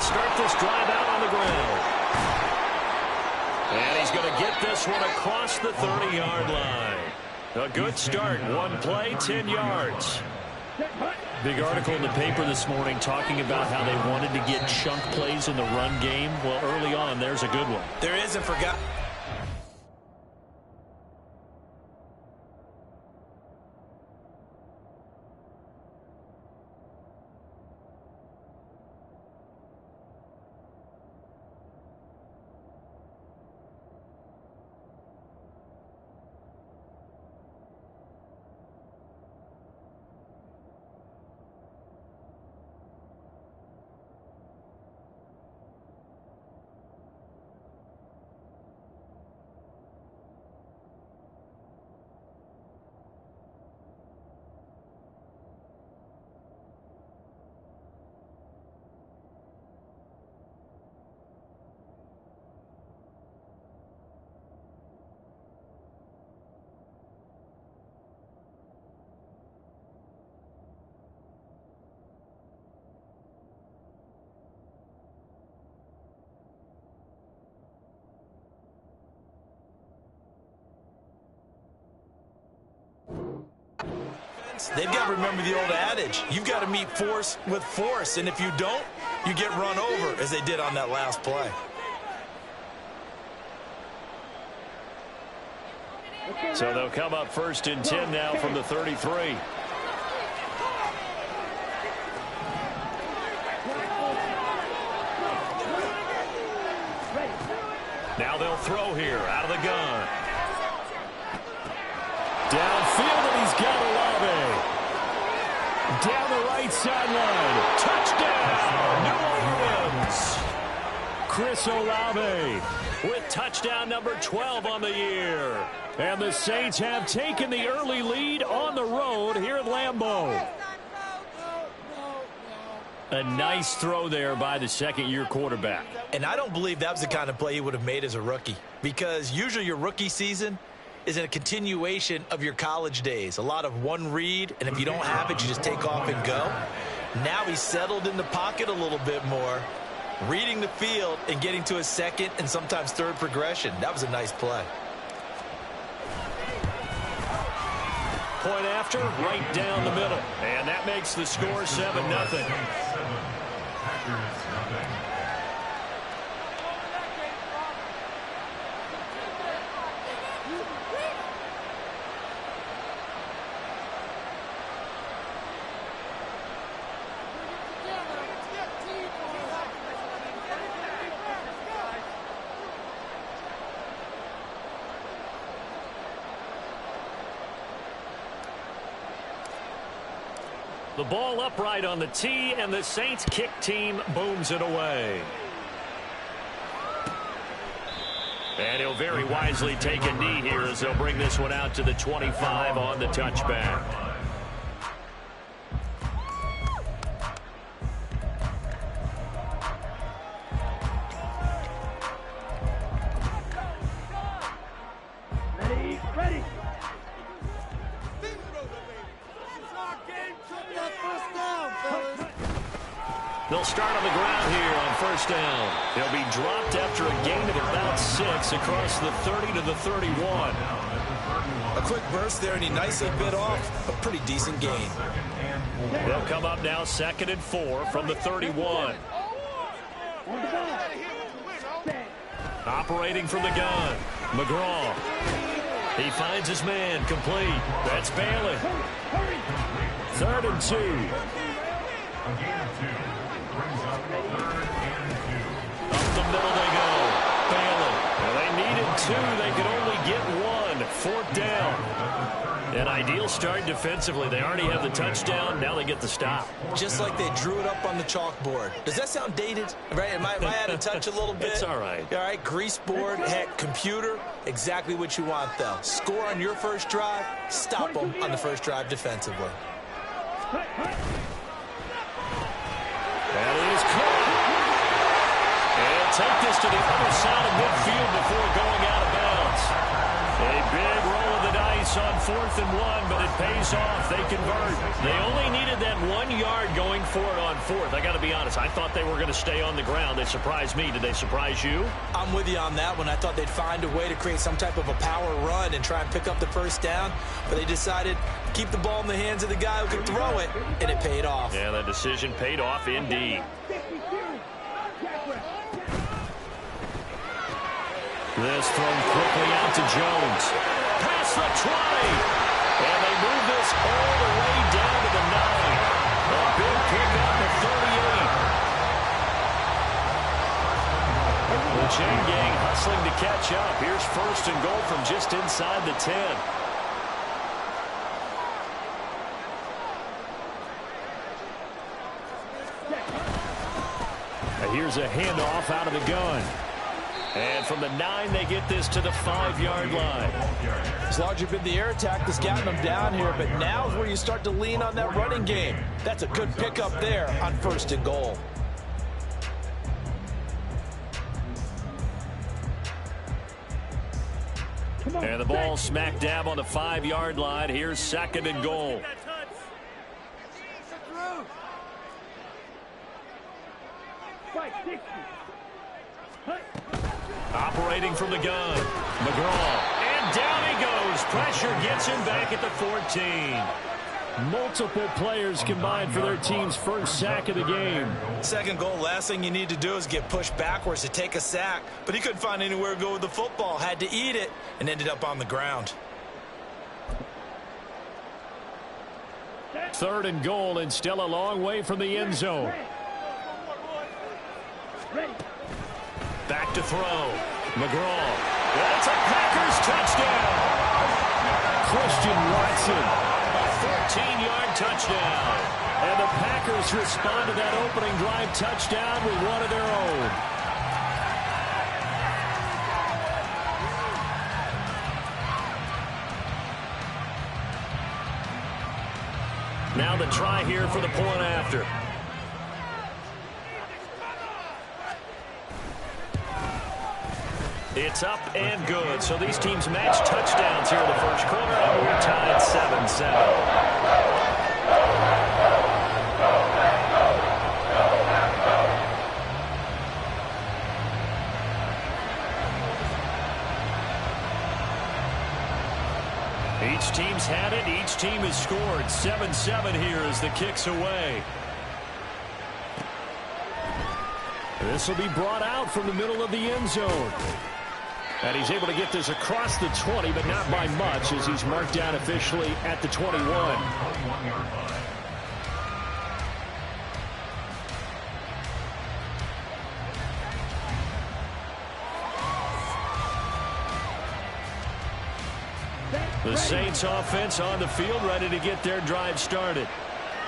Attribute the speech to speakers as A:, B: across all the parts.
A: start this drive out on the ground. And he's going to get this one across the 30-yard line. A good start. One play, 10 yards. Big article in the paper this morning talking about how they wanted to get chunk plays in the run game. Well, early on, there's a good one.
B: There isn't forgot. They've got to remember the old adage. You've got to meet force with force, and if you don't, you get run over, as they did on that last play.
A: So they'll come up 1st and 10 now from the 33. Now they'll throw here out of the gun. Downfield, and he's got Olave. Down the right sideline. Touchdown, New Orleans. Chris Olave with touchdown number 12 on the year. And the Saints have taken the early lead on the road here at Lambeau. A nice throw there by the second-year quarterback.
B: And I don't believe that was the kind of play he would have made as a rookie, because usually your rookie season is a continuation of your college days. A lot of one read, and if you don't have it, you just take off and go. Now he's settled in the pocket a little bit more, reading the field and getting to his second and sometimes third progression. That was a nice play.
A: Point after, right down the middle. And that makes the score 7-0. The ball upright on the tee, and the Saints kick team booms it away. And he'll very wisely take a knee here as they'll bring this one out to the 25 on the touchback. They'll start on the ground here on 1st down. They'll be dropped after a gain of about 6 across the 30 to the 31.
B: A quick burst there, and he nicely bit off a pretty decent gain.
A: They'll come up now 2nd and 4 from the 31. Operating from the gun, McGraw. He finds his man, complete. That's Bailey. 3rd and 2. Up the middle they go. Bailey. Well, they needed 2. They could only get 1. 4th down. An ideal start defensively. They already have the touchdown. Now they get the stop.
B: Just like they drew it up on the chalkboard. Does that sound dated? Right? Am I out of touch a little bit?
A: It's all right.
B: All right, grease board, heck, computer. Exactly what you want, though. Score on your first drive. Stop them on the first drive defensively.
A: That is caught. And take this to the other side of midfield before going out of bounds. A big roll of the dice on 4th and 1, but it pays off. They convert. They only needed that 1 yard going for it on 4th. I got to be honest, I thought they were going to stay on the ground. They surprised me. Did they surprise you?
B: I'm with you on that one. I thought they'd find a way to create some type of a power run and try and pick up the first down, but they decided to keep the ball in the hands of the guy who could throw it, and it paid off.
A: Yeah, that decision paid off indeed. This thrown quickly out to Jones. Past the 20. And they move this all the way down to the 9. A big kick out to 38. The chain gang hustling to catch up. Here's 1st and goal from just inside the 10. And here's a handoff out of the gun. And from the 9, they get this to the 5-yard line.
B: It's largely been the air attack that's gotten them down here, but now is where you start to lean on that running game. That's a good pickup there on 1st and goal.
A: And the ball smack dab on the 5-yard line. Here's 2nd and goal. Operating from the gun, McGraw. And down he goes. Pressure gets him back at the 14. Multiple players combined for their team's first sack of the game.
B: 2nd goal, last thing you need to do is get pushed backwards to take a sack. But he couldn't find anywhere to go with the football. Had to eat it and ended up on the ground.
A: 3rd and goal, and still a long way from the end zone. Back to throw. McGraw. That's a Packers touchdown. Christian Watson. A 14-yard touchdown. And the Packers respond to that opening drive touchdown with one of their own. Now the try here for the point after. It's up and good. So these teams match touchdowns here in the first quarter, and we're tied 7-7. Each team's had it. Each team has scored. 7-7 here as the kick's away. This will be brought out from the middle of the end zone. And he's able to get this across the 20, but not by much, as he's marked down officially at the 21. The Saints offense on the field, ready to get their drive started.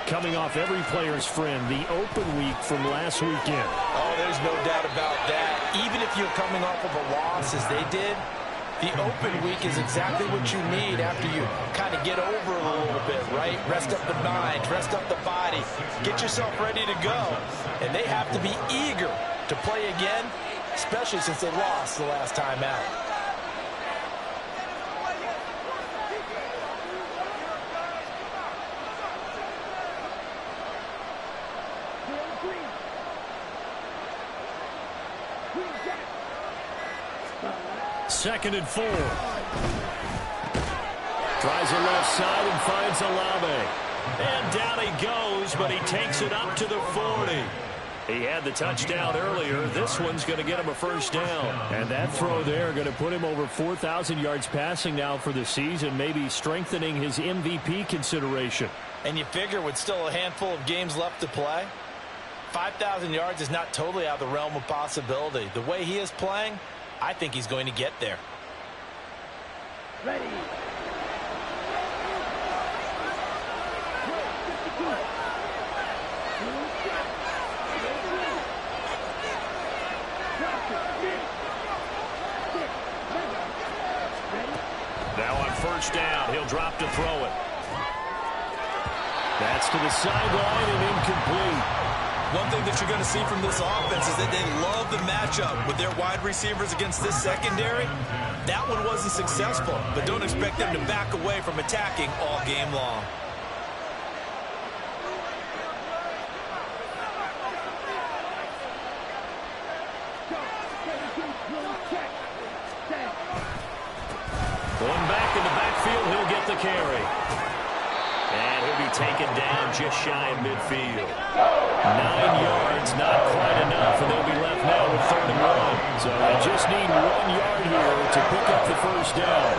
A: Coming off every player's friend, the open week from last weekend.
B: Oh, there's no doubt about that. Even if you're coming off of a loss as they did, the open week is exactly what you need after you kind of get over a little bit, right? Rest up the mind, rest up the body, get yourself ready to go. And they have to be eager to play again, especially since they lost the last time out.
A: Second and 4. Tries the left side and finds Olave. And down he goes, but he takes it up to the 40. He had the touchdown earlier. This one's going to get him a first down. And that throw there going to put him over 4,000 yards passing now for the season, maybe strengthening his MVP consideration.
B: And you figure with still a handful of games left to play, 5,000 yards is not totally out of the realm of possibility. The way he is playing, I think he's going to get there.
C: Ready.
A: Now on first down, he'll drop to throw it. That's to the sideline and incomplete.
B: One thing that you're going to see from this offense is that they love the matchup with their wide receivers against this secondary. That one wasn't successful, but don't expect them to back away from attacking all game long.
A: Going back in the backfield, he'll get the carry. And he'll be taken down just shy of midfield. 9 yards, not quite enough, and they'll be left now with 3rd and 1. So they just need 1 yard here to pick up the first down.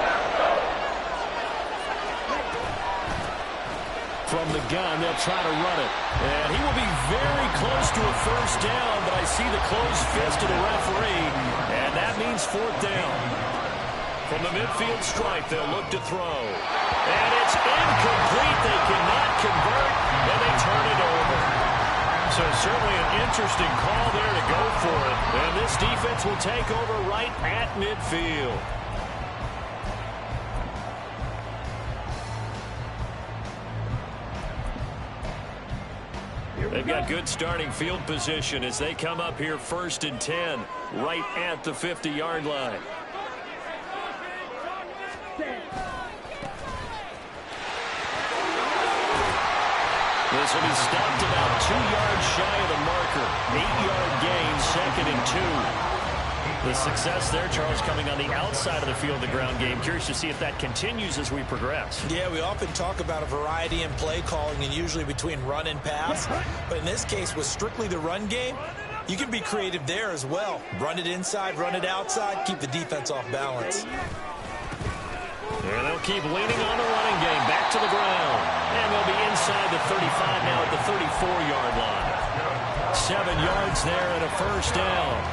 A: From the gun, they'll try to run it. And he will be very close to a first down, but I see the closed fist of the referee, and that means 4th down. From the midfield stripe, they'll look to throw. And it's incomplete. They cannot convert, and they turn it over. So certainly an interesting call there to go for it. And this defense will take over right at midfield. They've got good starting field position as they come up here 1st and 10, right at the 50-yard line. This will be stopped about 2 yards shy of the marker. 8-yard gain, 2nd and 2. The success there, Charles, coming on the outside of the field, the ground game. Curious to see if that continues as we progress.
B: Yeah, we often talk about a variety in play calling and usually between run and pass. But in this case, with strictly the run game, you can be creative there as well. Run it inside, run it outside, keep the defense off balance.
A: And they'll keep leaning on the running game. Back to the ground. And they'll be inside the 35 now at the 34-yard line. 7 yards there and a first down.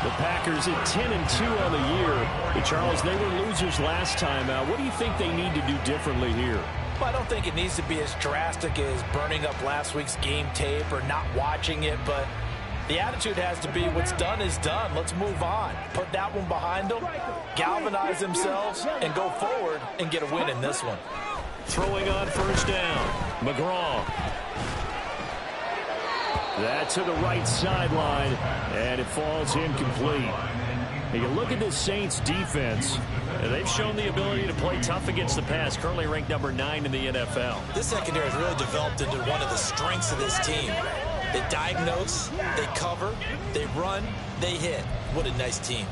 A: The Packers at 10 and 2 on the year. But Charles, they were losers last time out. What do you think they need to do differently here?
B: Well, I don't think it needs to be as drastic as burning up last week's game tape or not watching it, but the attitude has to be what's done is done. Let's move on. Put that one behind them, galvanize themselves, and go forward and get a win in this one.
A: Throwing on first down. McGraw. That to the right sideline, and it falls incomplete. Now you look at this Saints defense, and they've shown the ability to play tough against the pass, currently ranked number 9 in the NFL.
B: This secondary has really developed into one of the strengths of this team. They diagnose, they cover, they run, they hit. What a nice team.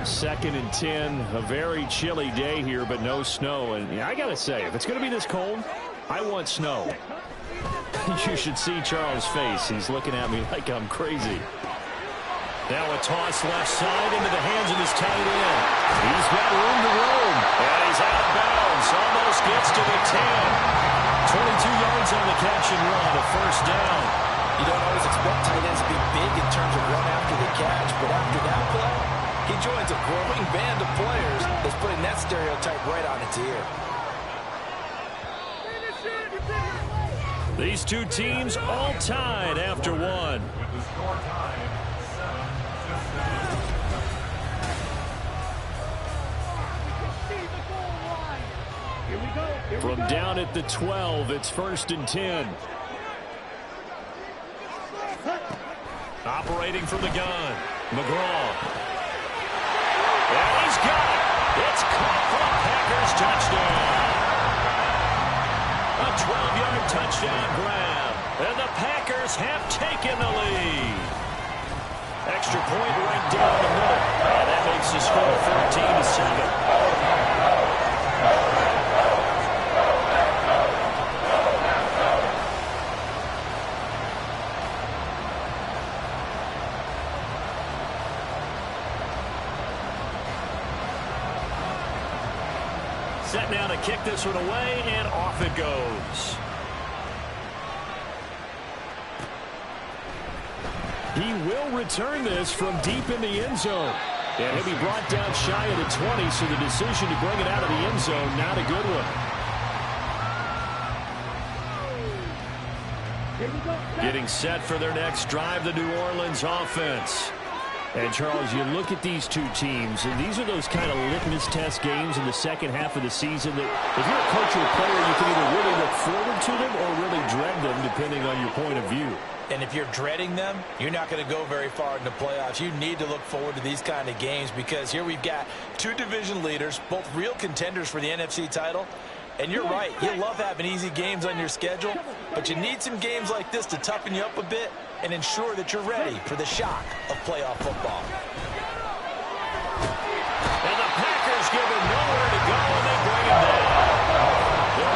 A: 2nd and 10, a very chilly day here, but no snow. And I got to say, if it's going to be this cold, I want snow. You should see Charles' face. He's looking at me like I'm crazy. Now a toss left side into the hands of his tight end. He's got room to roam. And he's out of bounds. Almost gets to the 10. 22 yards on the catch and run. A first down.
B: You don't always expect tight ends to be big in terms of run after the catch, but after that play, he joins a growing band of players that's putting that stereotype right on its ear.
A: These two teams all tied after one. From down at the 12, it's 1st and 10. Operating from the gun, McGraw. And he's got it. It's caught for a Packers touchdown. A 12-yard touchdown grab. And the Packers have taken the lead. Extra point right down the middle. And that makes the score 14-7. Set now to kick this one away, and off it goes. He will return this from deep in the end zone. And he'll be brought down shy of the 20, so the decision to bring it out of the end zone, not a good one. Getting set for their next drive, the New Orleans offense. And, Charles, you look at these two teams, and these are those kind of litmus test games in the second half of the season that if you're a coach or a player, you can either really look forward to them or really dread them, depending on your point of view.
B: And if you're dreading them, you're not going to go very far in the playoffs. You need to look forward to these kind of games because here we've got two division leaders, both real contenders for the NFC title. And you're right, you love having easy games on your schedule, but you need some games like this to toughen you up a bit and ensure that you're ready for the shock of playoff football.
A: And the Packers give him nowhere to go, and they bring him down. They're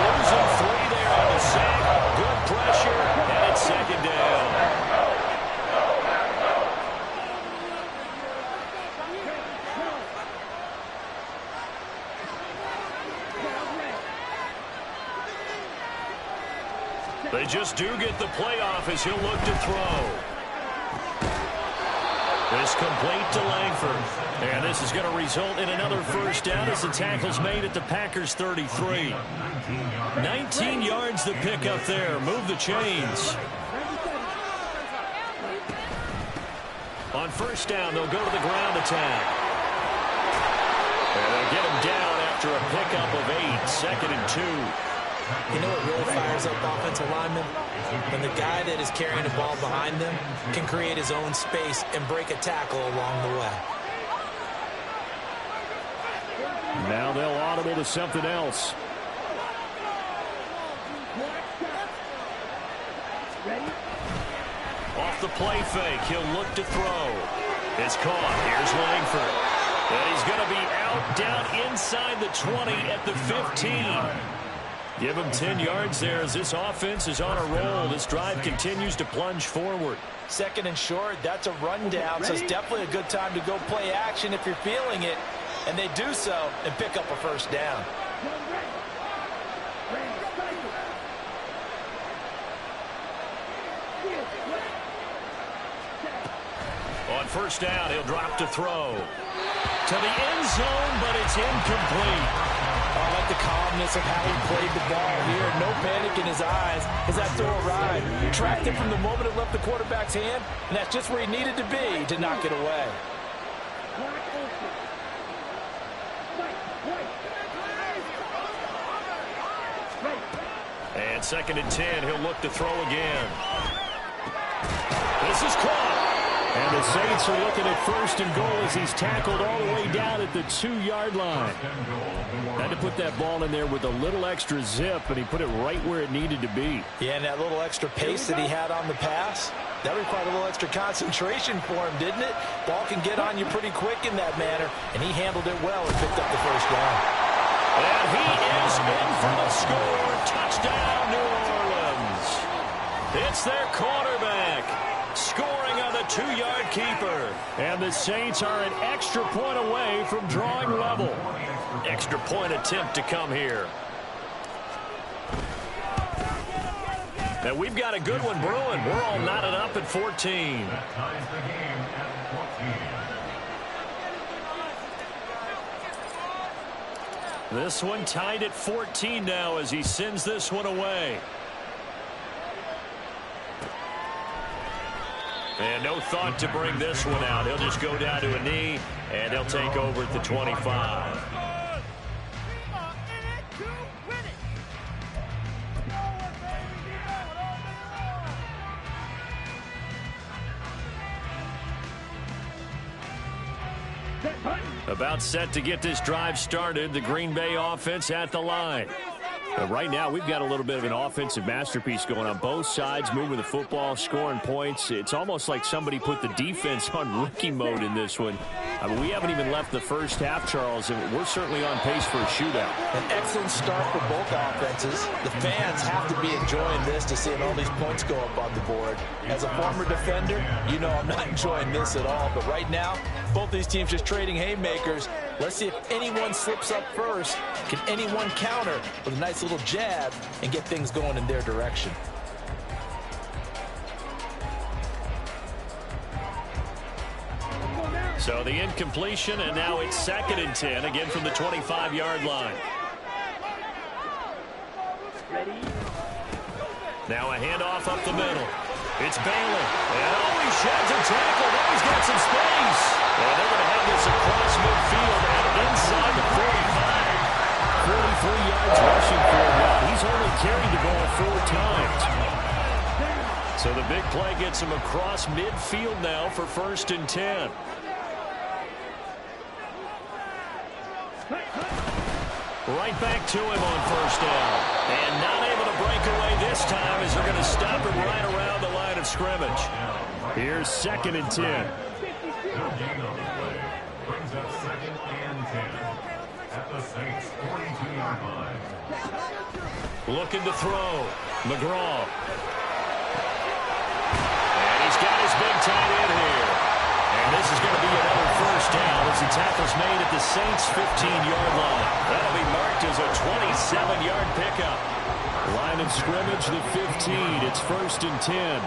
A: losing 3 there on the sack. Good pressure, and it's second down. They just do get the playoff as he'll look to throw. This complete to Langford. And this is going to result in another first down as the tackle's made at the Packers' 33. 19 yards the pick up there. Move the chains. On first down, they'll go to the ground attack. And they'll get him down after a pickup of 8. Second and 2.
B: You know what really fires up offensive linemen? When the guy that is carrying the ball behind them can create his own space and break a tackle along the way.
A: Now they'll audible to something else. Off the play fake, he'll look to throw. It's caught. Here's Langford. And he's going to be out down inside the 20 at the 15. Give him 10 yards there as this offense is on a roll. This drive continues to plunge forward.
B: Second and short, that's a rundown, so it's definitely a good time to go play action if you're feeling it. And they do so and pick up a first down.
A: On first down, he'll drop to throw. To the end zone, but it's incomplete.
B: I like the calmness of how he played the ball here. No panic in his eyes as that throw arrived. Tracked it from the moment it left the quarterback's hand, and that's just where he needed to be to knock it away.
A: And second and 10, he'll look to throw again. This is caught. And the Saints are looking at first and goal as he's tackled all the way down at the 2-yard line. Had to put that ball in there with a little extra zip, and he put it right where it needed to be.
B: Yeah, and that little extra pace that he had on the pass, that required a little extra concentration for him, didn't it? Ball can get on you pretty quick in that manner, and he handled it well and picked up the first down.
A: And he is in for the score. Touchdown, New Orleans. It's their quarterback scoring on the 2-yard keeper. And the Saints are an extra point away from drawing level. Extra point attempt to come here. Now we've got a good one brewing. We're all knotted up at 14. This one tied at 14 now as he sends this one away. And no thought to bring this one out. He'll just go down to a knee, and he'll take over at the 25. About set to get this drive started. The Green Bay offense at the line. But right now, we've got a little bit of an offensive masterpiece going on both sides, moving the football, scoring points. It's almost like somebody put the defense on rookie mode in this one. I mean, we haven't even left the first half, Charles, and we're certainly on pace for a shootout.
B: An excellent start for both offenses. The fans have to be enjoying this to seeing all these points go up on the board. As a former defender, you know I'm not enjoying this at all. But right now, both these teams just trading haymakers. Let's see if anyone slips up first. Can anyone counter with a nice little jab and get things going in their direction?
A: So the incompletion, and now it's second and 10, again from the 25-yard line. Now a handoff up the middle. It's Bailey. And oh, he sheds a tackle. Now he's got some space. So the big play gets him across midfield now for 1st and 10. Right back to him on 1st down. And not able to break away this time as they're going to stop him right around the line of scrimmage. Here's 2nd and 10.
D: Brings up 2nd and 10 at the Saints 42-yard line.
A: Looking to throw. McGraw. And he's got his big tight end here. And this is going to be another 1st down as the tackle's made at the Saints' 15-yard line. That'll be marked as a 27-yard pickup. Line of scrimmage, the 15. It's 1st and 10.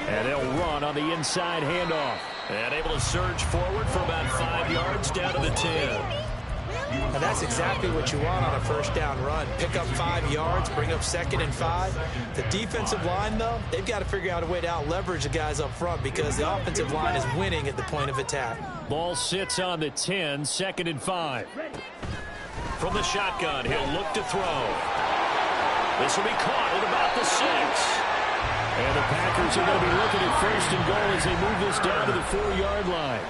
A: And they'll run on the inside handoff. And able to surge forward for about 5 yards down to the 10.
B: And that's exactly what you want on a 1st down run. Pick up 5 yards, bring up 2nd and 5. The defensive line, though, they've got to figure out a way to out-leverage the guys up front because the offensive line is winning at the point of attack.
A: Ball sits on the 10, 2nd and 5. From the shotgun, he'll look to throw. This will be caught at about the 6. And the Packers are going to be looking at 1st and goal as they move this down to the 4-yard line.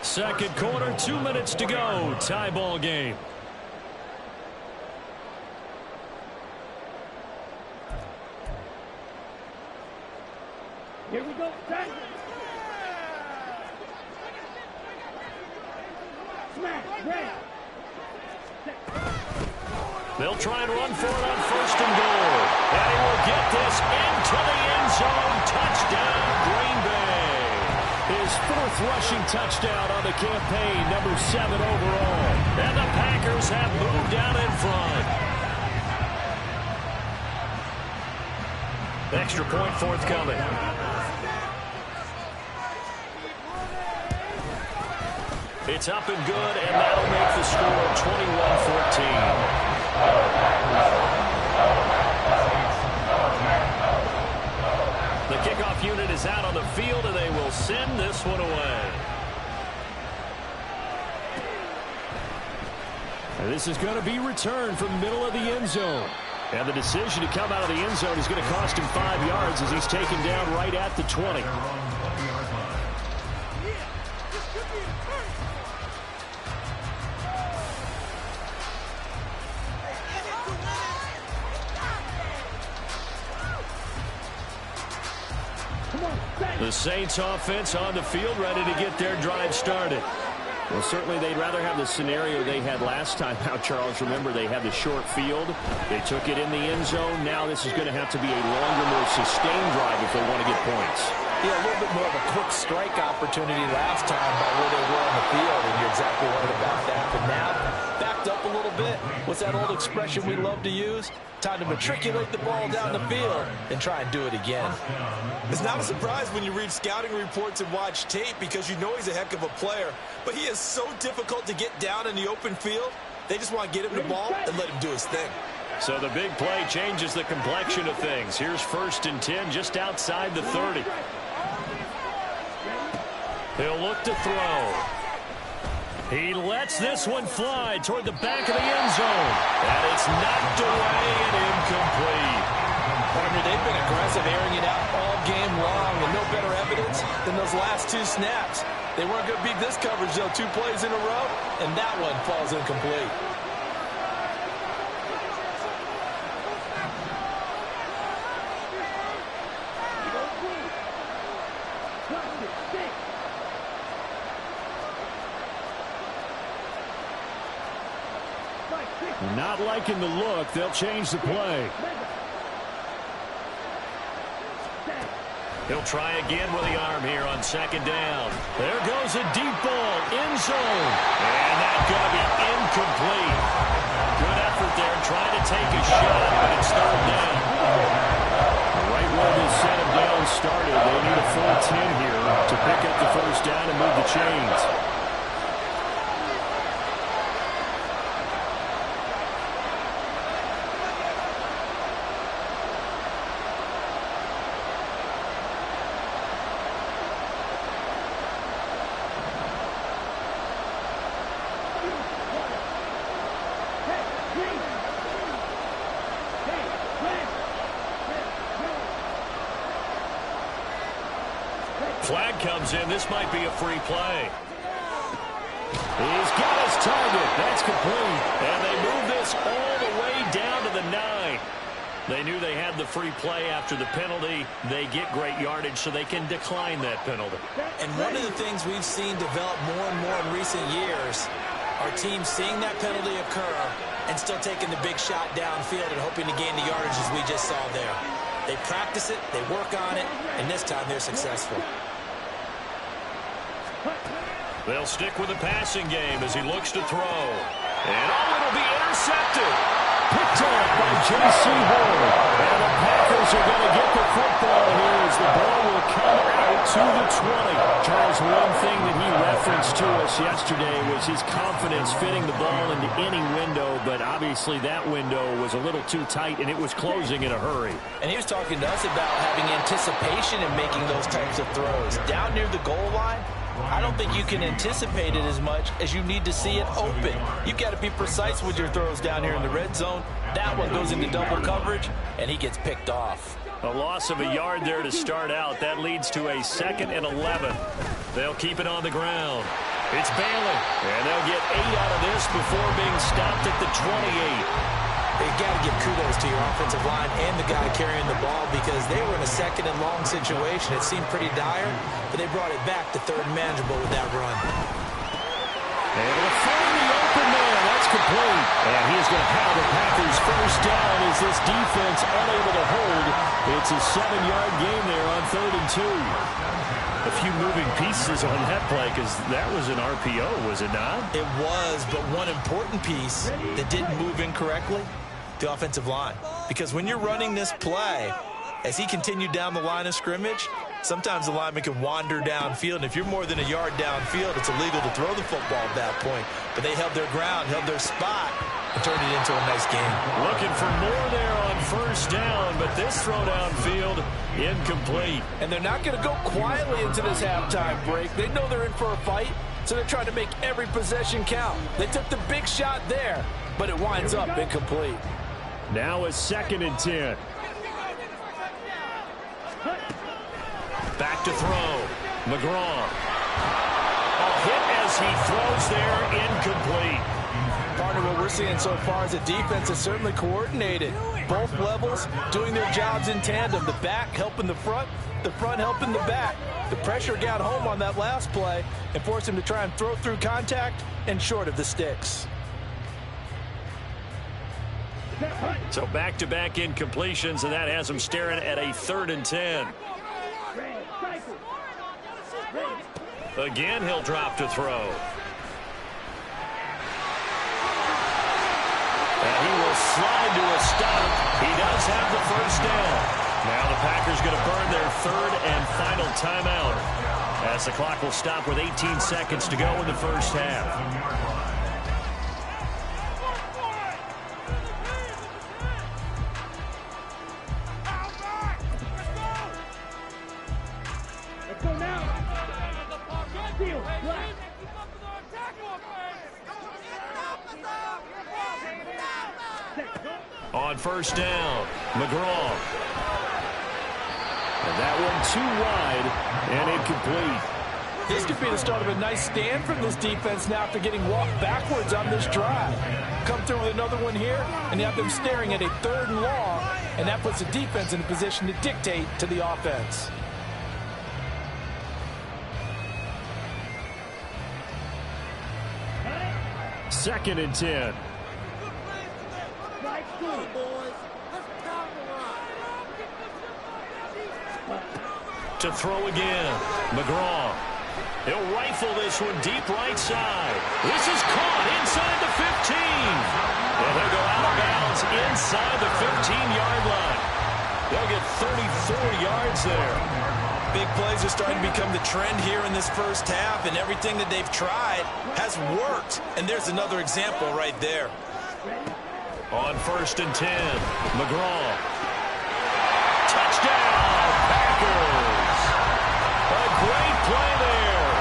A: 2nd quarter, 2 minutes to go. Tie ball game.
C: Here we go. Smash. Red.
A: They'll try and run for it on 1st and goal. And he will get this into the end zone. Touchdown, Green Bay. His 4th rushing touchdown on the campaign, number 7 overall. And the Packers have moved out in front. Extra point forthcoming. It's up and good, and that'll make the score 21-14. The kickoff unit is out on the field, and they will send this one away. And this is going to be returned from the middle of the end zone. And the decision to come out of the end zone is going to cost him 5 yards as he's taken down right at the 20. The Saints offense on the field, ready to get their drive started. Well, certainly they'd rather have the scenario they had last time out, Charles. Remember, they had the short field. They took it in the end zone. Now this is going to have to be a longer, more sustained drive if they want to get points.
B: Yeah, a little bit more of a quick strike opportunity last time by where they were on the field, and you're exactly right about that. But now, backed up a little bit. What's that old expression we love to use? Time to matriculate the ball down the field and try and do it again.
E: It's not a surprise when you read scouting reports and watch tape because you know he's a heck of a player. But he is so difficult to get down in the open field. They just want to get him the ball and let him do his thing.
A: So the big play changes the complexion of things. Here's 1st and 10 just outside the 30. He'll look to throw. He lets this one fly toward the back of the end zone. And it's knocked away and incomplete.
E: Partner, they've been aggressive, airing it out all game long, and no better evidence than those last 2 snaps. They weren't going to beat this coverage, though, 2 plays in a row, and that one falls incomplete.
A: Not liking the look. They'll change the play. He'll try again with the arm here on 2nd down. There goes a deep ball, end zone. And that's going to be incomplete. Good effort there trying to take a shot, but it's 3rd down. Right where this set him down started, they need a full 10 here to pick up the 1st down and move the chains. Flag comes in. This might be a free play. He's got his target. That's complete. And they move this all the way down to the 9. They knew they had the free play after the penalty. They get great yardage, so they can decline that penalty.
E: And one of the things we've seen develop more and more in recent years are teams seeing that penalty occur and still taking the big shot downfield and hoping to gain the yardage as we just saw there. They practice it, they work on it, and this time they're successful.
A: They'll stick with the passing game as he looks to throw. And it'll be intercepted. Picked up by J.C. Horn. And the Packers are going to get the football here as the ball will come out to the 20. Charles, one thing that he referenced to us yesterday was his confidence fitting the ball into any window, but obviously that window was a little too tight, and it was closing in a hurry.
E: And he was talking to us about having anticipation in making those types of throws. Down near the goal line, I don't think you can anticipate it as much as you need to see it open. You've got to be precise with your throws down here in the red zone. That one goes into double coverage, and he gets picked off.
A: A loss of a yard there to start out. That leads to a 2nd and 11. They'll keep it on the ground. It's Bailey, and they'll get 8 out of this before being stopped at the 28.
E: You've got to give kudos to your offensive line and the guy carrying the ball because they were in a 2nd and long situation. It seemed pretty dire, but they brought it back to 3rd and manageable with that run.
A: Able to find the open man. That's complete. And he is going to have the Packers first down as this defense unable to hold. It's a 7-yard gain there on 3rd and 2. A few moving pieces on that play because that was an RPO, was it not?
E: It was, but one important piece that didn't move incorrectly, the offensive line. Because when you're running this play, as he continued down the line of scrimmage, sometimes the lineman can wander downfield, and if you're more than a yard downfield, it's illegal to throw the football at that point. But they held their ground, held their spot, and turned it into a nice game.
A: Looking for more there on first down, but this throw downfield incomplete.
E: And they're not going to go quietly into this halftime break. They know they're in for a fight, so they're trying to make every possession count. They took the big shot there, but it winds up incomplete.
A: Now a 2nd and 10. Back to throw. McGraw. A hit as he throws there, incomplete.
E: Partner, what we're seeing so far is a defense that's certainly coordinated. Both levels doing their jobs in tandem. The back helping the front helping the back. The pressure got home on that last play and forced him to try and throw through contact and short of the sticks.
A: So back-to-back incompletions, and that has him staring at a 3rd and 10. Again, he'll drop to throw. And he will slide to a stop. He does have the first down. Now the Packers going to burn their 3rd and final timeout as the clock will stop with 18 seconds to go in the first half. On first down, McGraw. And that one too wide and incomplete.
E: This could be the start of a nice stand from this defense now after getting walked backwards on this drive. Come through with another one here, and you have them staring at a 3rd and long, and that puts the defense in a position to dictate to the offense.
A: Second and 10. To throw again, McGraw. He'll rifle this one deep right side. This is caught inside the 15. And they'll go out of bounds inside the 15-yard line. They'll get 34 yards there.
E: Big plays are starting to become the trend here in this first half, and everything that they've tried has worked. And there's another example right there.
A: On first and 10, McGraw. Touchdown, Packers. A great play there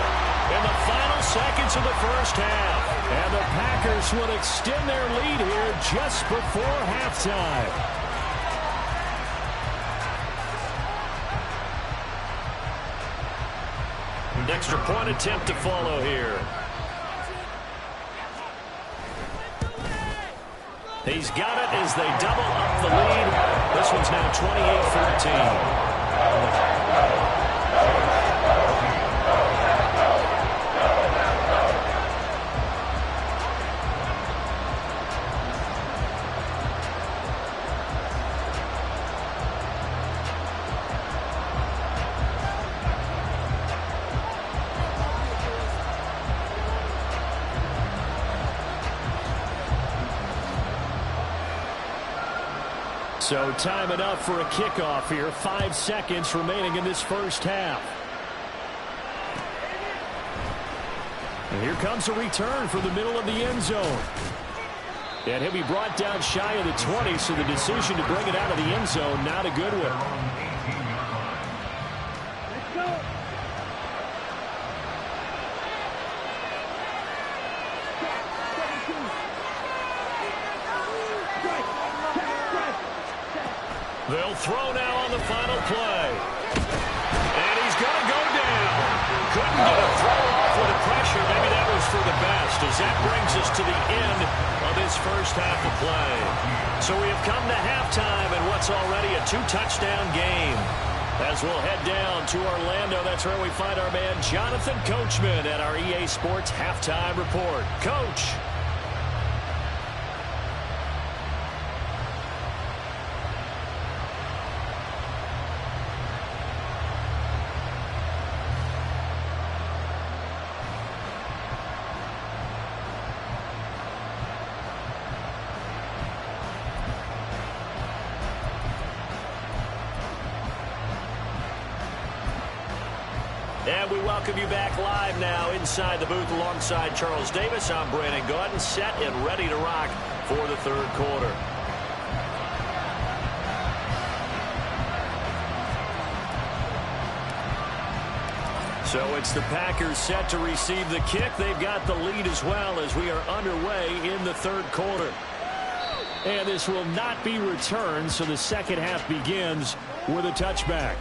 A: in the final seconds of the first half. And the Packers will extend their lead here just before halftime. And extra point attempt to follow here. He's got it as they double up the lead. This one's now 28-14. So time enough for a kickoff here. 5 seconds remaining in this first half. And here comes a return from the middle of the end zone. And he'll be brought down shy of the 20, so the decision to bring it out of the end zone, not a good one.
C: Let's go.
A: They'll throw now on the final play. And he's going to go down. Couldn't get a throw off with the pressure. Maybe that was for the best, as that brings us to the end of this first half of play. So we have come to halftime in what's already a 2-touchdown game. As we'll head down to Orlando, that's where we find our man Jonathan Coachman at our EA Sports Halftime Report. Coach. And we welcome you back live now inside the booth alongside Charles Davis. I'm Brandon Gaudin, set and ready to rock for the third quarter. So it's the Packers set to receive the kick. They've got the lead as well as we are underway in the third quarter. And this will not be returned, so the second half begins with a touchback.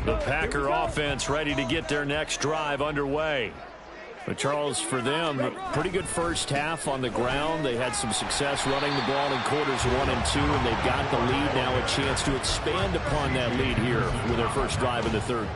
A: The Packer offense ready to get their next drive underway. But Charles, for them, pretty good first half on the ground. They had some success running the ball in quarters 1 and 2, and they've got the lead now, a chance to expand upon that lead here with their first drive in the third.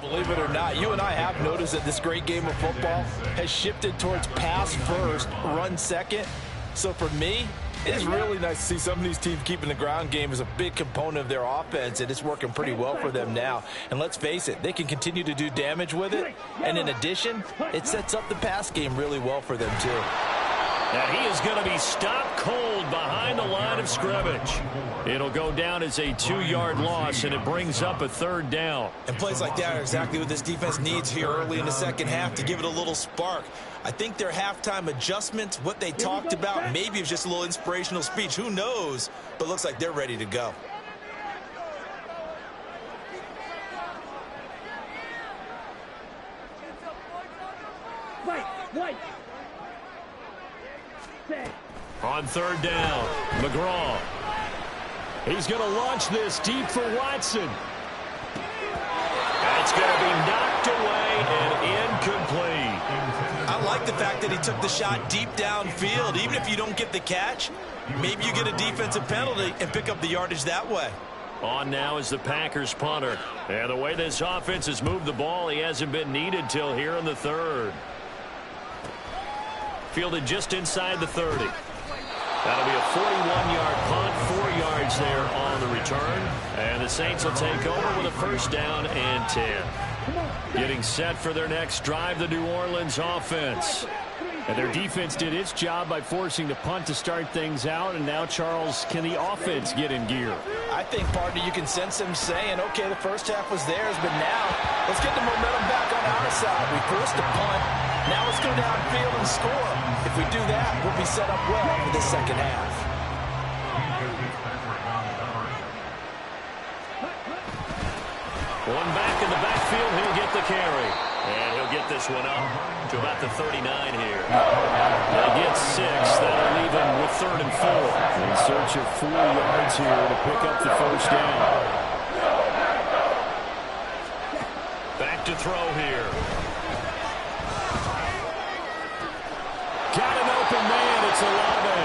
E: Believe it or not, you and I have noticed that this great game of football has shifted towards pass first, run second. So for me, it is really nice to see some of these teams keeping the ground game as a big component of their offense, and it's working pretty well for them now. And let's face it, they can continue to do damage with it. And in addition, it sets up the pass game really well for them too.
A: And he is going to be stopped cold behind the line of scrimmage. It'll go down as a 2-yard loss, and it brings up a third down.
B: And plays like that are exactly what this defense needs here early in the second half to give it a little spark. I think their halftime adjustments, what they talked about, maybe it was just a little inspirational speech. Who knows? But looks like they're ready to go.
C: White.
A: On third down, McGraw. He's going to launch this deep for Watson. And it's going to be knocked away and incomplete.
B: I like the fact that he took the shot deep downfield. Even if you don't get the catch, maybe you get a defensive penalty and pick up the yardage that way.
A: On now is the Packers punter. And the way this offense has moved the ball, he hasn't been needed till here in the third. Fielded just inside the 30. That'll be a 41-yard punt, 4 yards there on the return. And the Saints will take over with a first down and 10. Getting set for their next drive, the New Orleans offense. And their defense did its job by forcing the punt to start things out. And now, Charles, can the offense get in gear?
B: I think, partner, you can sense them saying, okay, the first half was theirs, but now let's get the momentum back on our side. We forced a punt. Now let's go downfield and score. If we do that, we'll be set up well for the second half.
A: One back in the backfield, he'll get the carry. And he'll get this one up to about the 39 here. They'll get 6. That'll leave him with 3rd and 4. In search of 4 yards here to pick up the first down. Back to throw here. Got an open man. It's Olave.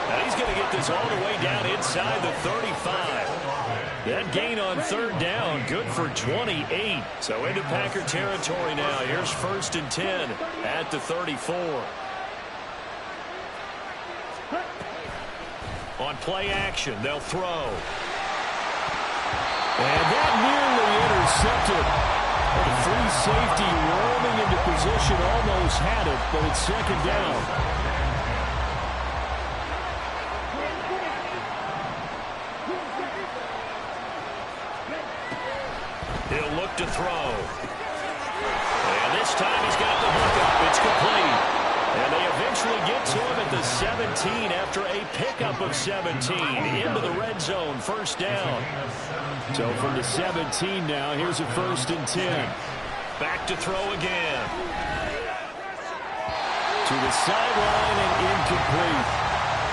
A: Now he's going to get this all the way down inside the 35. That gain on 3rd down, good for 28. So into Packer territory now. Here's 1st and 10 at the 34. On play action, they'll throw. And that nearly intercepted. The free safety roaming into position, almost had it, but it's 2nd down. He'll look to throw. And this time he's got the hook up. It's complete. And they eventually get to him at the 17 after a pickup of 17. Into the red zone, 1st down. So from the 17 now, here's a 1st and 10. Back to throw again. To the sideline and incomplete.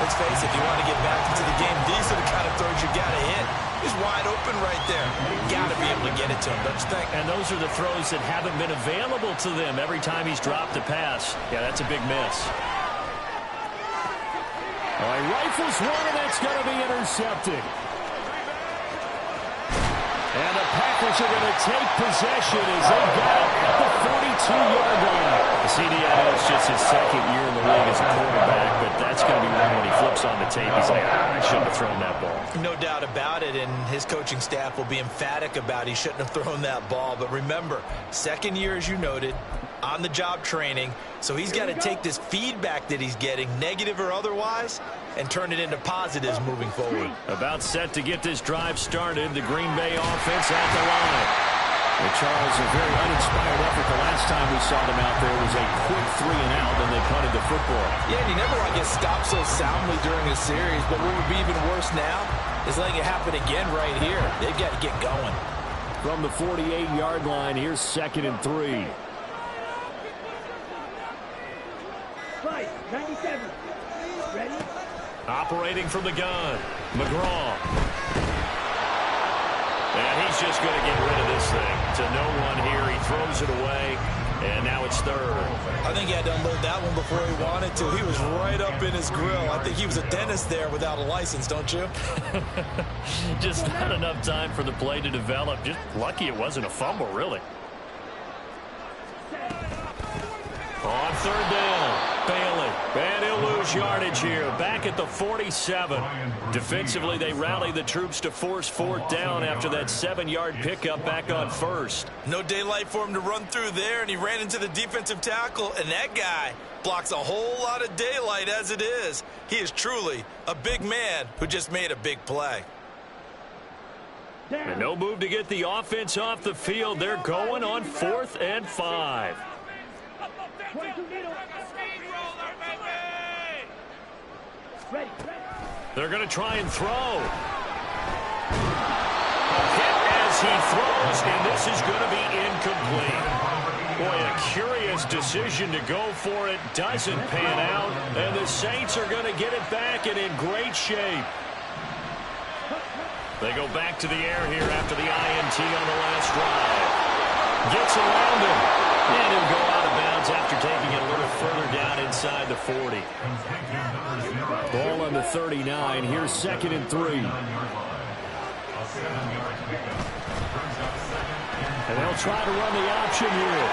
B: Let's face it, if you want to get back into the game, these are the kind of throws you got to hit. He's wide open right there. You got to be able to get it to him, don't you think?
A: And those are the throws that haven't been available to them every time he's dropped a pass. Yeah, that's a big miss. All right, rifles one, and that's going to be intercepted. And the Packers are going to take possession as they got it at the 42-yard line. The CD, I know it's just his 2nd year in the league as a quarterback, but that's going to be one when he flips on the tape. He's like, I shouldn't have thrown that ball.
B: No doubt about it, and his coaching staff will be emphatic about he shouldn't have thrown that ball. But remember, 2nd year, as you noted, on-the-job training, so he's got to take this feedback that he's getting, negative or otherwise, and turn it into positives moving forward.
A: About set to get this drive started, the Green Bay offense at the line. And Charles, a very uninspired effort. The last time we saw them out there was a quick 3-and-out, and they punted the football.
B: Yeah, and you never want to get stopped so soundly during a series, but what would be even worse now is letting it happen again right here. They've got to get going.
A: From the 48-yard line, here's 2nd and 3.
C: 97. Ready?
A: Operating from the gun, McGraw. And he's just going to get rid of this thing. To no one here, he throws it away, and now it's 3rd.
B: I think he had to unload that one before he wanted to. He was right up in his grill. I think he was a dentist there without a license, don't you?
A: Just not enough time for the play to develop. Just lucky it wasn't a fumble, really. On 3rd down, Bailey. And he'll lose yardage here. Back at the 47. Defensively, they rally the troops to force 4th down after that 7-yard pickup back on 1st.
B: No daylight for him to run through there, and he ran into the defensive tackle, and that guy blocks a whole lot of daylight as it is. He is truly a big man who just made a big play.
A: And no move to get the offense off the field. They're going on 4th and 5. They're going to try and throw. A hit as he throws, and this is going to be incomplete. Boy, a curious decision to go for it. Doesn't pan out, and the Saints are going to get it back and in great shape. They go back to the air here after the INT on the last drive. Gets around him. And he'll go out of bounds after taking it a little further down inside the 40. Ball on the 39. Here's 2nd and 3. And they'll try to run the option here.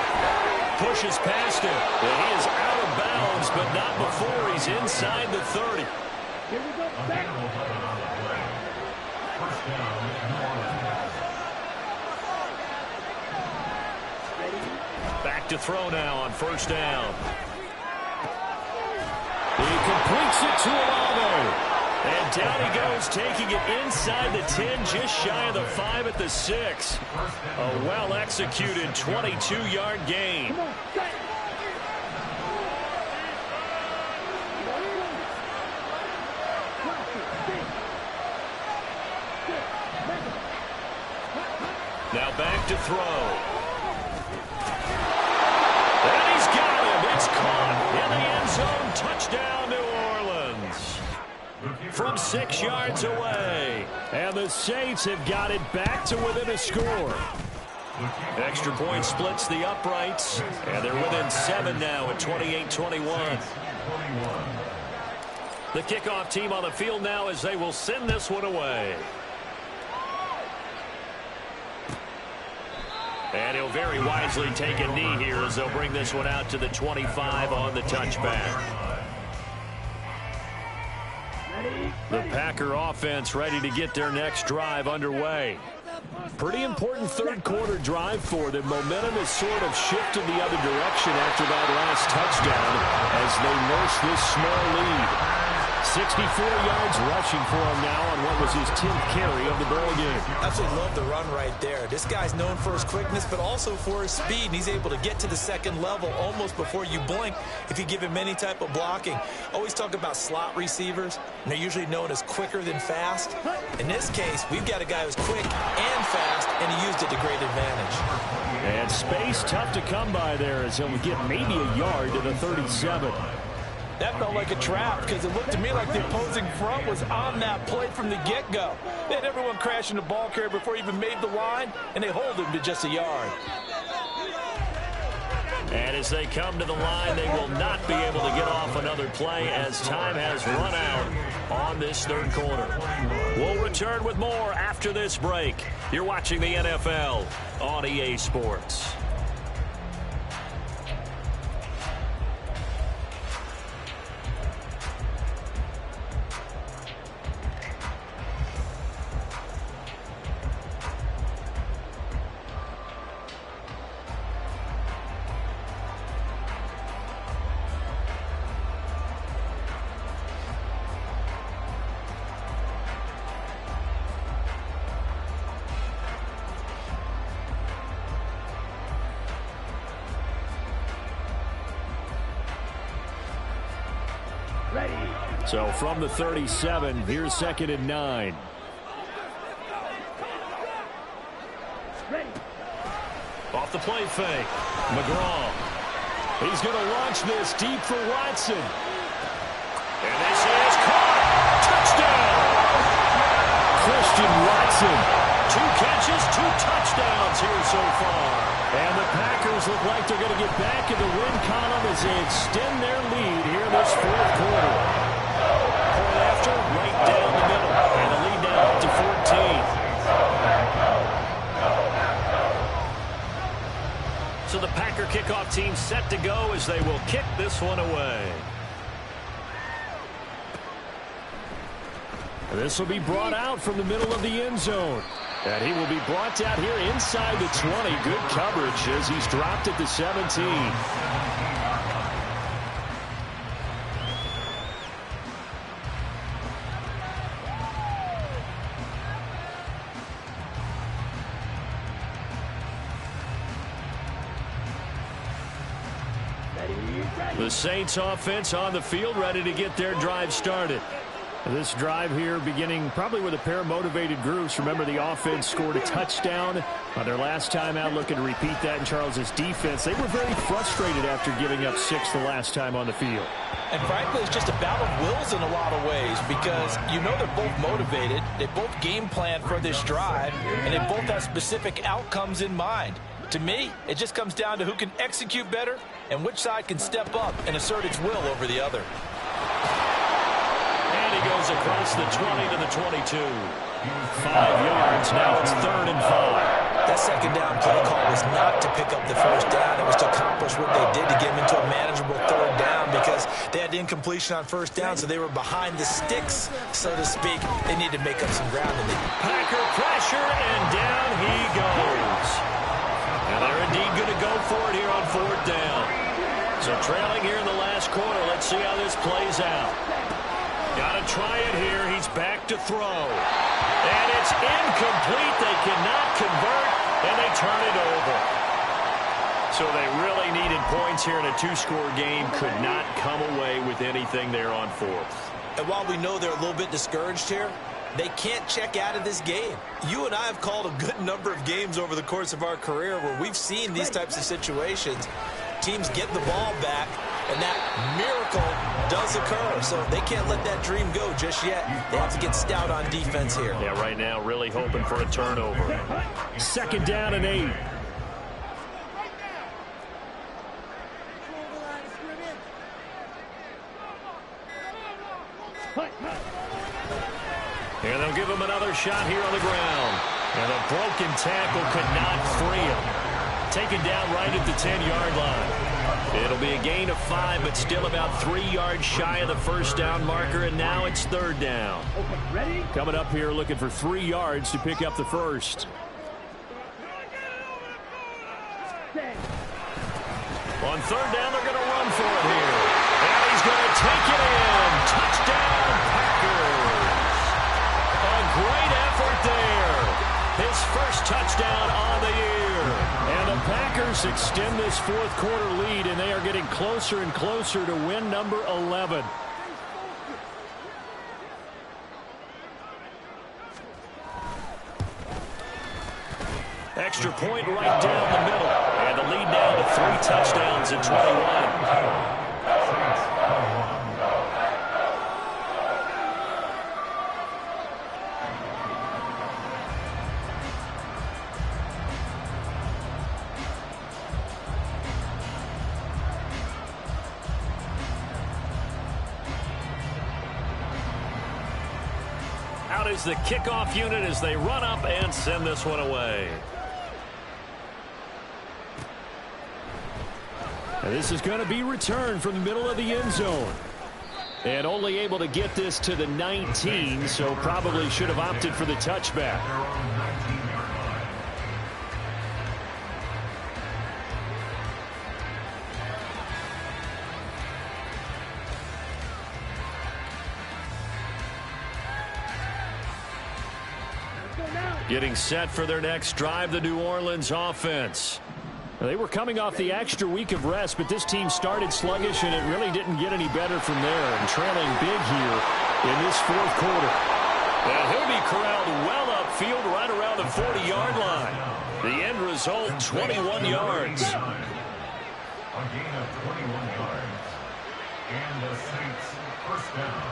A: Pushes past him. And he is out of bounds, but not before he's inside the 30.
C: Here we go. Back.
A: Back to throw now on 1st down. He completes it to Olave. And down he goes, taking it inside the 10, just shy of the 5 at the 6. A well-executed 22-yard gain.
C: Come on, set.
A: Now back to throw. And he's got him. It's caught in the end zone. Touchdown, New Orleans. From 6 yards away. And the Saints have got it back to within a score. Extra point splits the uprights. And they're within 7 now at 28-21. The kickoff team on the field now as they will send this one away. And he'll very wisely take a knee here as they'll bring this one out to the 25 on the touchback. The Packer offense ready to get their next drive underway. Pretty important third quarter drive for them. Momentum has sort of shifted the other direction after that last touchdown as they nurse this small lead. 64 yards rushing for him now on what was his 10th carry of the ball game.
B: Absolutely love the run right there. This guy's known for his quickness, but also for his speed. And he's able to get to the second level almost before you blink if you give him any type of blocking. Always talk about slot receivers, and they're usually known as quicker than fast. In this case, we've got a guy who's quick and fast, and he used it to great advantage.
A: And space tough to come by there as he'll get maybe a yard to the 37.
B: That felt like a trap because it looked to me like the opposing front was on that play from the get-go. They had everyone crashing the ball carrier before he even made the line, and they hold him to just a yard.
A: And as they come to the line, they will not be able to get off another play as time has run out on this third quarter. We'll return with more after this break. You're watching the NFL on EA Sports. So from the 37, here's 2nd and 9.
C: Ready.
A: Off the play fake. McGraw. He's going to launch this deep for Watson. And this is caught. Touchdown. Christian Watson. 2 catches, 2 touchdowns here so far. And the Packers look like they're going to get back in the win column as they extend their lead here in this fourth quarter. Point after, right down the middle. And the lead now up to 14. So the Packer kickoff team set to go as they will kick this one away. And this will be brought out from the middle of the end zone. And he will be brought down here inside the 20. Good coverage as he's dropped at the 17. The Saints offense on the field ready to get their drive started. This drive here beginning probably with a pair of motivated groups. Remember, the offense scored a touchdown on their last time out. Looking to repeat that in Charles's defense. They were very frustrated after giving up 6 the last time on the field.
B: And frankly, it's just a battle of wills in a lot of ways because you know they're both motivated. They both game plan for this drive, and they both have specific outcomes in mind. To me, it just comes down to who can execute better and which side can step up and assert its will over the other.
A: And he goes across the 20 to the 22. 5 yards. Now it's 3rd and 5.
B: That second down play call was not to pick up the first down. It was to accomplish what they did to get them into a manageable 3rd down because they had incompletion on first down, so they were behind the sticks, so to speak. They need to make up some ground.
A: Packer pressure, and down he goes. And they're indeed going to go for it here on 4th down. So trailing here in the last quarter. Let's see how this plays out. Got to try it here. He's back to throw. And it's incomplete. They cannot convert, and they turn it over. So they really needed points here in a two-score game. Could not come away with anything there on fourth.
B: And while we know they're a little bit discouraged here, they can't check out of this game. You and I have called a good number of games over the course of our career where we've seen these types of situations. Teams get the ball back, and that miracle does occur. So they can't let that dream go just yet. They have to get stout on defense here.
A: Yeah, right now really hoping for a turnover. Second down and 8. And they'll give him another shot here on the ground. And a broken tackle could not free him. Taken down right at the 10-yard line. It'll be a gain of 5, but still about 3 yards shy of the first down marker, and now it's third down. Coming up here looking for 3 yards to pick up the first. On third down, they're going to run for it here. And he's going to take it in. Touchdown, Packers. A great effort there. His first touchdown on the year. And the Packers extend this fourth quarter lead, and they are getting closer and closer to win number 11. Extra point right down the middle. And the lead down to 3 touchdowns in 21. Out is the kickoff unit as they run up and send this one away. And this is going to be returned from the middle of the end zone. And only able to get this to the 19, so probably should have opted for the touchback. Getting set for their next drive, the New Orleans offense. They were coming off the extra week of rest, but this team started sluggish, and it really didn't get any better from there, and trailing big here in this fourth quarter. And he'll be corralled well upfield right around the 40-yard line. The end result, 21 yards.
D: A gain of 21 yards. And the Saints first down.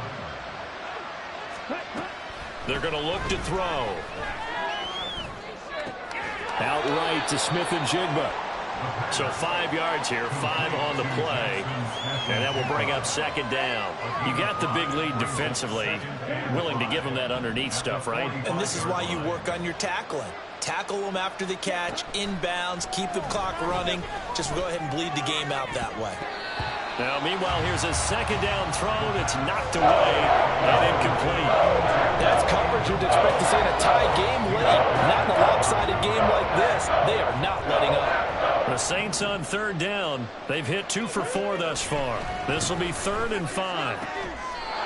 A: They're going to look to throw. Outright to Smith and Jigba. So 5 yards here, 5 on the play. And that will bring up second down. You got the big lead defensively. Willing to give them that underneath stuff, right?
B: And this is why you work on your tackling. Tackle them after the catch, inbounds, keep the clock running. Just go ahead and bleed the game out that way.
A: Now, meanwhile, here's a second down throw that's knocked away and incomplete.
B: That's coverage you'd expect to see in a tie game late. Not in a lopsided game like this. They are not letting up.
A: The Saints on third down. They've hit 2 for 4 thus far. This will be 3rd and 5.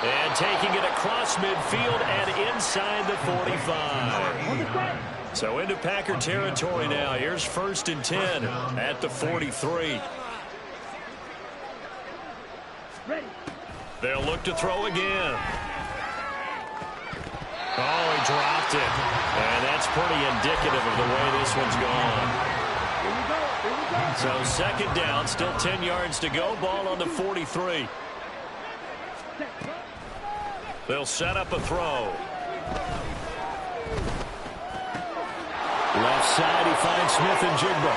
A: And taking it across midfield and inside the 45. So into Packer territory now. Here's 1st and 10 at the 43. They'll look to throw again. Oh, he dropped it. And that's pretty indicative of the way this one's gone. So second down, still 10 yards to go. Ball on the 43. They'll set up a throw. Left side, he finds Smith and Jigba.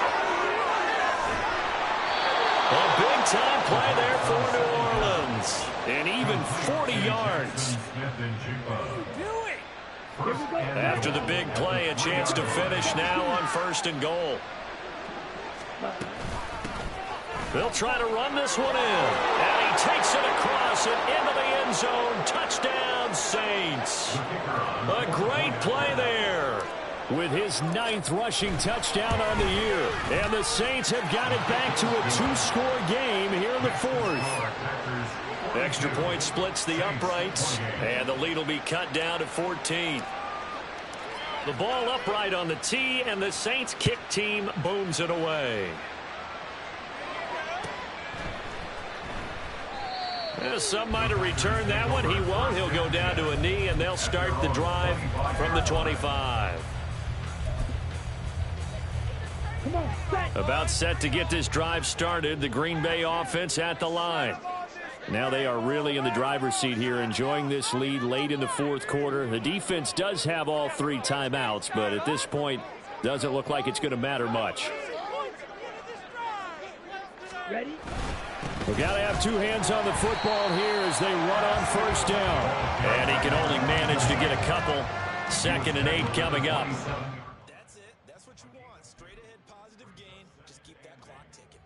A: A big-time play there for New Orleans. And even 40 yards. After the big play, a chance to finish now on 1st and goal. They'll try to run this one in. And he takes it across and into the end zone. Touchdown, Saints. A great play there. with his 9th rushing touchdown on the year. And the Saints have got it back to a 2-score game here in the 4th. Extra point splits the uprights, and the lead will be cut down to 14. The ball upright on the tee, and the Saints kick team booms it away. Some might have returned that one. He won't. He'll go down to a knee, and they'll start the drive from the 25. About set to get this drive started. The Green Bay offense at the line. Now they are really in the driver's seat here, enjoying this lead late in the 4th quarter. The defense does have all 3 timeouts, but at this point, doesn't look like it's going to matter much.
C: Ready?
A: We've got to have 2 hands on the football here as they run on 1st down. And he can only manage to get a couple. 2nd and 8 coming up.
B: That's it. That's what you want. Straight ahead, positive gain. Just keep that clock ticking.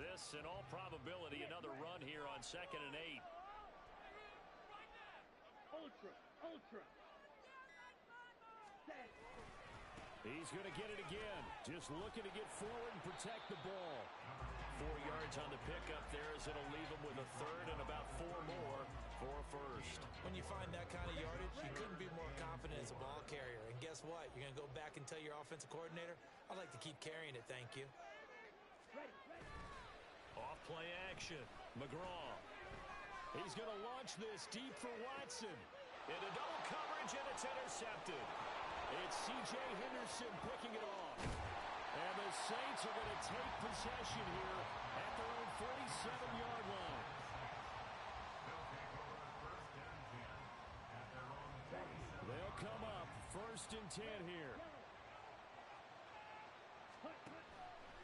A: This, in all probability, another run here on 2nd and 8.
C: Ultra. Set.
A: He's going to get it again. Just looking to get forward and protect the ball. 4 yards on the pickup there as it'll leave him with a 3rd and about 4 more for a 1st.
B: When you find that kind of yardage, you couldn't be more confident as a ball carrier. And guess what? You're going to go back and tell your offensive coordinator, I'd like to keep carrying it, thank you.
A: Off play action. McGraw. He's going to launch this deep for Watson. Into double coverage, and it's intercepted. It's C.J. Henderson picking it off. And the Saints are going to take possession here at their own 47-yard line. They'll come up 1st and 10 here.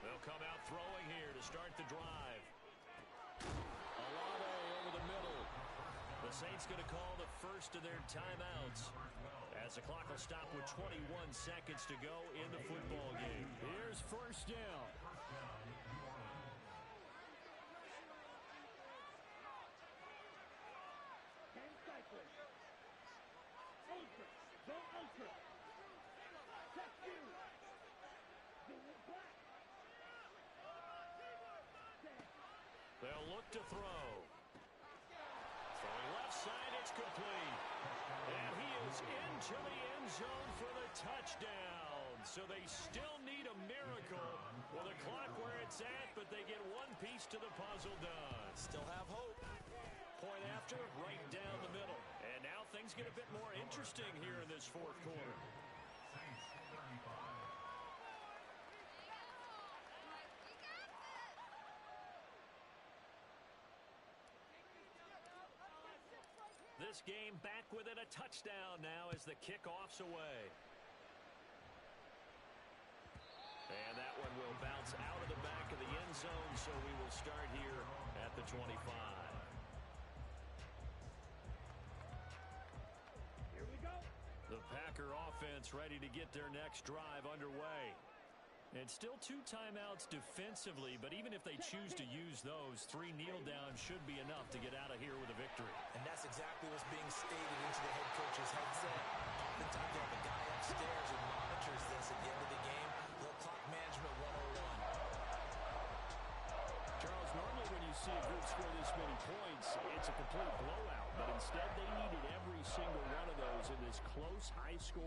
A: They'll come out throwing here to start the drive. Olave over the middle. The Saints going to call the first of their timeouts as the clock will stop with 21 seconds to go in the football game. Here's 1st down.
C: Ultra. Check you.
A: They'll look to throw. Throwing left side, it's complete. And he is into the end zone for the touchdown. So they still need a miracle with the clock where it's at, but they get one piece to the puzzle done.
B: Still have hope.
A: Point after, right down the middle. And now things get a bit more interesting here in this 4th quarter. This game back within a touchdown now as the kickoff's away. And that one will bounce out of the back of the end zone, so we will start here at the 25.
C: Here we go.
A: The Packer offense ready to get their next drive underway. And still 2 timeouts defensively, but even if they choose to use those, 3 kneel downs should be enough to get out of here with a victory.
B: And that's exactly what's being stated into the head coach's headset. Oftentimes you have a guy upstairs who monitors this at the end of the game. Little clock management 101.
A: Charles, normally when you see a group score this many points, it's a complete blowout. But instead, they needed every single one of those in this close, high-scoring